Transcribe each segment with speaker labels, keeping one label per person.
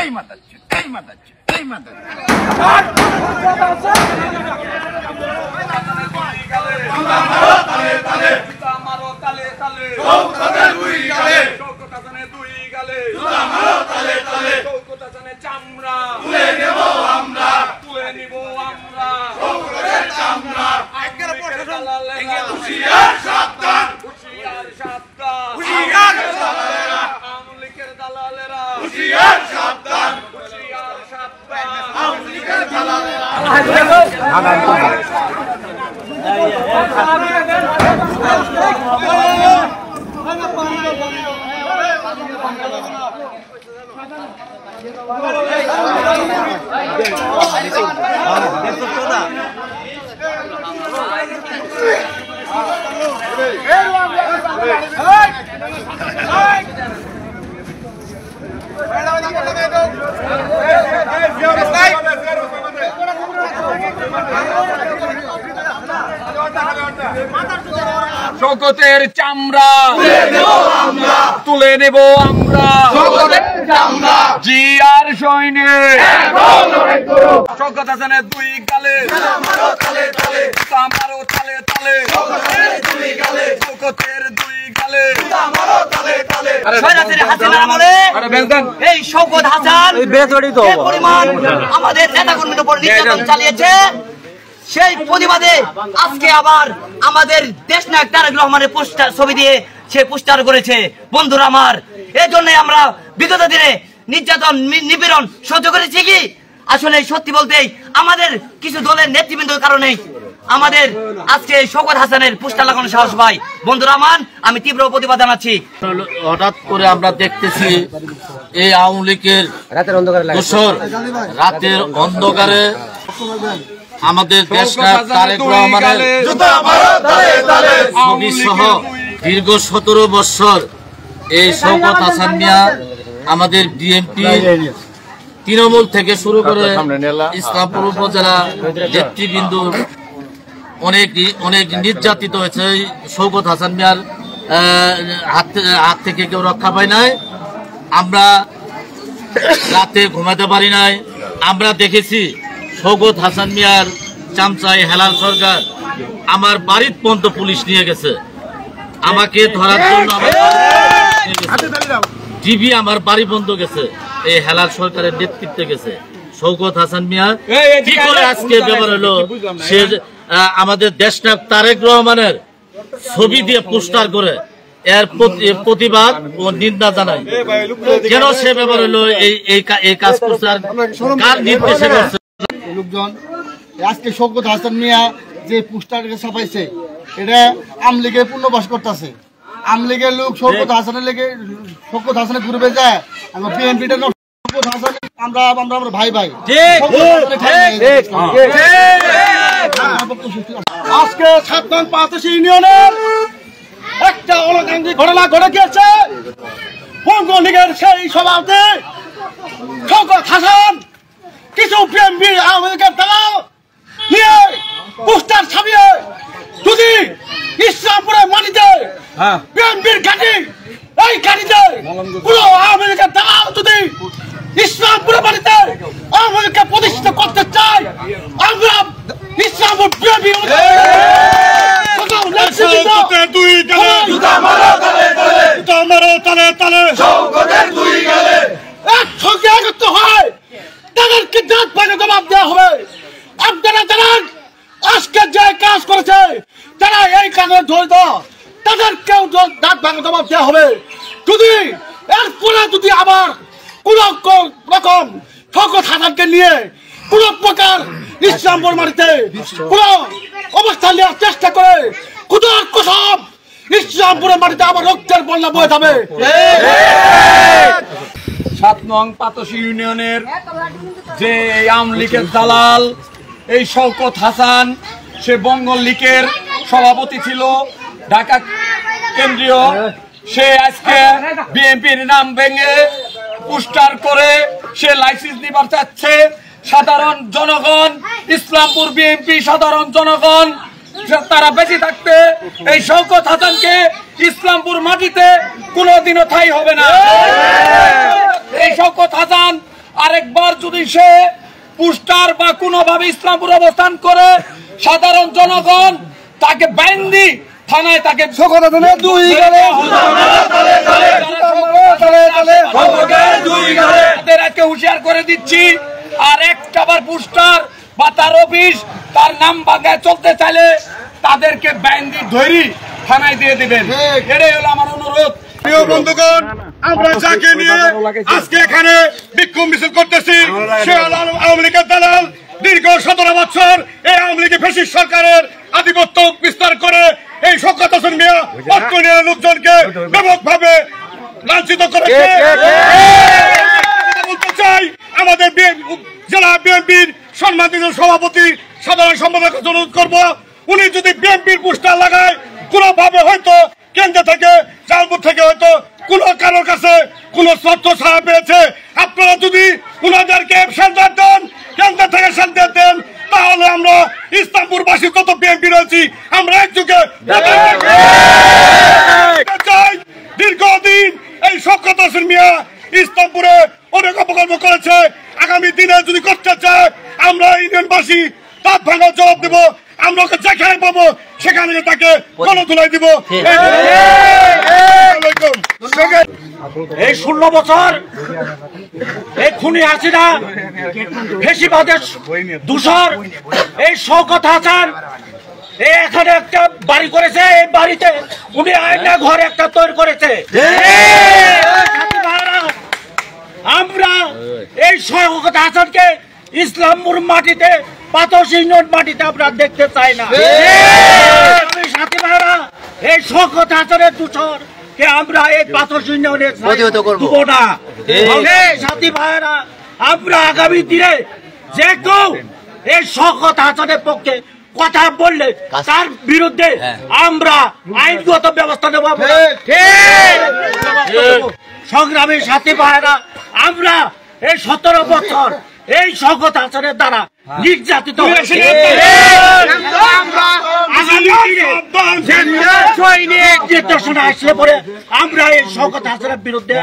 Speaker 1: এই মাতাচ্ছে এই মাতাচ্ছে এই মাতাচ্ছে চামড়া তুলে নেব আমরা তুলে নিব আমরা চামড়া হুঁশিয়ার সাবধান হুঁশিয়ার সাবধান হুঁশিয়ার দালালেরা আওয়ামী লীগের দালালেরা হুঁশিয়ার সাবধান হুঁশিয়ার সাবধান আওয়ামী লীগের দালালেরা শওকতের চামড়া তুলে নেব আমরা জিয়ার সৈনিক শওকত হাসানের দুই গালে আমারও তালে তালে শওকতের দুই গালে
Speaker 2: এই শওকত হাসান পরিমাণ আমাদের নেতাকর্মীর উপর নির্যাতন চালিয়েছে সেই প্রতিবাদে আজকে আবার আমাদের দেশনায়ক তারেক রহমানের পোস্টার ছবি দিয়ে সে পোস্টার করেছে। বন্ধুরা আমার, এই জন্য আমরা বিগত দিনে নির্যাতন নিপীড়ন সহ্য করেছি কি আসলে সত্যি বলতেই আমাদের কিছু দলের নেতৃবৃন্দের কারণে আমাদের আজকে শওকত হাসানের পোস্টার লাগানো সাহস পাই। বন্ধুরা আমার, আমি তীব্র প্রতিবাদ জানাচ্ছি।
Speaker 3: হঠাৎ করে আমরা দেখতেছি এই আওয়ামী লীগের রাতের অন্ধকারে আমাদের দেশনায়ক তারেক রহমানের ছবি সহ দীর্ঘ 17 বছর এই শওকত হাসান মিয়া আমাদের বিএনপি তৃণমূল থেকে শুরু করে ইসলামপুর উপজেলা নেতৃবৃন্দ অনেক নির্যাতিত হয়েছে। শওকত হাসান মিয়ার হাত থেকে কেউ রক্ষা পায় নাই। আমরা রাতে ঘুমাতে পারি নাই। আমরা দেখেছি শওকত হাসান মিয়ার চামচাই হেলাল সরকার আমার বাড়ির পর্যন্ত পুলিশ নিয়ে গেছে আমাকে ধরার জন্য। ডিবি আমার বাড়ি পর্যন্ত গেছে, এই হেলাল সরকারের নেতৃত্বে গেছে। শওকত হাসান মিয়া কি করে আজকে ব্যাপার হলো সে আমাদের দেশনায়ক তারেক রহমানের ছবি দিয়ে পোস্টার করে এর প্রতিবাদ ও নিন্দা জানাই। কেন সে ব্যাপার হলো এই কাজ করছে আর কার নির্দেশে করছে
Speaker 4: লোকজন। আজকে শওকত হাসান মিয়া যে পোস্টার ছাপাইছে এটা আওয়ামী লীগের পূর্ণবাস করতেছে। আওয়ামী লীগের লোক শওকত হাসানের গ্রুপে যায়, আমরা বিএনপিটা শওকত হাসান আমরা ভাই ভাই। আজকে 7 নং 85 ইউনিয়নের একটা অনাকাঙ্ক্ষিত ঘটনা ঘটে গিয়েছে। বঙ্গ লীগের সেই সভাতে শওকত হাসান কিছু বিএনপি আওয়ামী লীগের দালাল নিয়ে পোস্টার ছাপিয়ে যদি ইসলামপুরের মাটিতে বিএনপির ঘাঁটি এই ঘাঁটিতে পুরো আওয়ামী লীগের দালাল যদি ইসলামপুরের মাটিতে আওয়ামী লীগকে প্রতিষ্ঠিত করতে চাই, আমরা ইসলামপুর বিএনপি একসঙ্গে একত্র হয় তাদেরকে দাঁত ভাঙে জবাব দেওয়া হবে। আপনারা জানেন আজকে যে কাজ করেছে যারা এই কাজে জড়িত তাদেরকেও দাঁত ভাঙে জবাব দেওয়া হবে। যদি এরপরে যদি আবার কোন রকম শওকত হাসানকে নিয়ে কোন প্রকার ইসলামপুর মাটিতে কোন অবস্থান নেওয়ার চেষ্টা করে খুদার কসম ইসলামপুরের মাটিতে আবার রক্তের বন্যা বয়ে যাবে।
Speaker 1: 7 নং 85 ইউনিয়নের যে আওয়ামী লীগের দালাল এই শওকত হাসান, সে বঙ্গ লীগের সভাপতি ছিল ঢাকা কেন্দ্রীয়। সে আজকে বিএনপির নাম ভেঙে পোস্টার করে সে লাইসেন্স নিবার চাচ্ছে। সাধারণ জনগণ, ইসলামপুর বিএনপি সাধারণ জনগণ তারা বেঁচে থাকতে এই শওকত হাসানকে ইসলামপুর মাটিতে কোনোদিনও ঠাঁই হবে না। এই শওকত হাসান আরেকবার যদি সে পোস্টার বা কোনোভাবে ইসলামপুর অবস্থান করে সাধারণ জনগণ তাকে বাইন্দি থানায় তাকে হুঁশিয়ার করে দিচ্ছি। আর একটাবার পোস্টার বা তার অফিস তার নাম বাগায় চলতে চাইলে তাদেরকে বাইন্দি ধরি থানায় দিয়ে দিবেন। এটাই হলো আমার অনুরোধ।
Speaker 4: প্রিয় বন্ধুগণ, আমরা যাকে নিয়ে আজকে এখানে বিক্ষোভ মিছিল করতেছি সে আওয়ামী লীগের দালাল। দীর্ঘ 17 বছর এই আওয়ামী লীগের ফ্যাসিস্ট সরকারের আধিপত্য বিস্তার করে এই শওকত হোসেন মিয়া অস্ট্রেলিয়ার লোকজনকে ব্যাপকভাবে লাঞ্ছিত করেছে। বলতে চাই আমাদের জেলা বিএনপির সম্মানিত সভাপতি সাধারণ সম্পাদক অনুরোধ করবো, উনি যদি বিএনপির পোস্টার লাগায় কোনোভাবে হয়তো কেন্দ্র থেকে জালপুর থেকে হয়তো কোন কারোর কাছে কোন তথ্য ছাড়া পেয়েছে, আপনারা যদি ওনাদেরকে সেন্টার দেন, কেন্দ্র থেকে সেন্টার দেন, তাহলে আমরা ইসলামপুরবাসী কত বিএনপি রয়েছি আমরা একযোগে চাই। দীর্ঘদিন এই শওকত হোসেন মিয়া ইসলামপুরে অনেক অপকর্ম করেছে। আগামী দিনে যদি করতে চায় আমরা ইউনিয়নবাসী তার ভাঙা জবাব দেবো। আমরা ওকে যেখানে পাবো সেখানে তাকে গণধুলাই দিব।
Speaker 1: এই 16 বছর এই খুনি হাসিনা ফেসিবাদের দূষর এই শওকত হাসান এখানে একটা বাড়ি করেছে। এই বাড়িতে উনি আয়না ঘর একটা তৈরি করেছে। আমরা এই শওকত হাসানকে ইসলামপুর মাটিতে পাথরশিংহর মাটিতে আমরা দেখতে চাই না। আমি সাথী ভাইরা এই শওকত হাসানের দূষর কে আমরা এই পাথরশিংহর দেব না। সাথী ভাইরা আমরা আগামী দিনে যে কেউ এই শওকত হাসানের পক্ষে কথা বললে তার বিরুদ্ধে আমরা আইনগত ব্যবস্থা নেব। সংগ্রামী সাথী ভাইরা আমরা এই 17 বছর এই শওকত হাসানের দ্বারা নির্যাতিত নির্দেশনা আসলে পরে আমরা এই শওকত হাসানের বিরুদ্ধে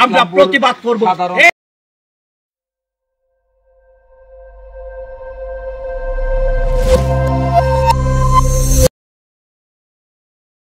Speaker 1: আমরা প্রতিবাদ করবো।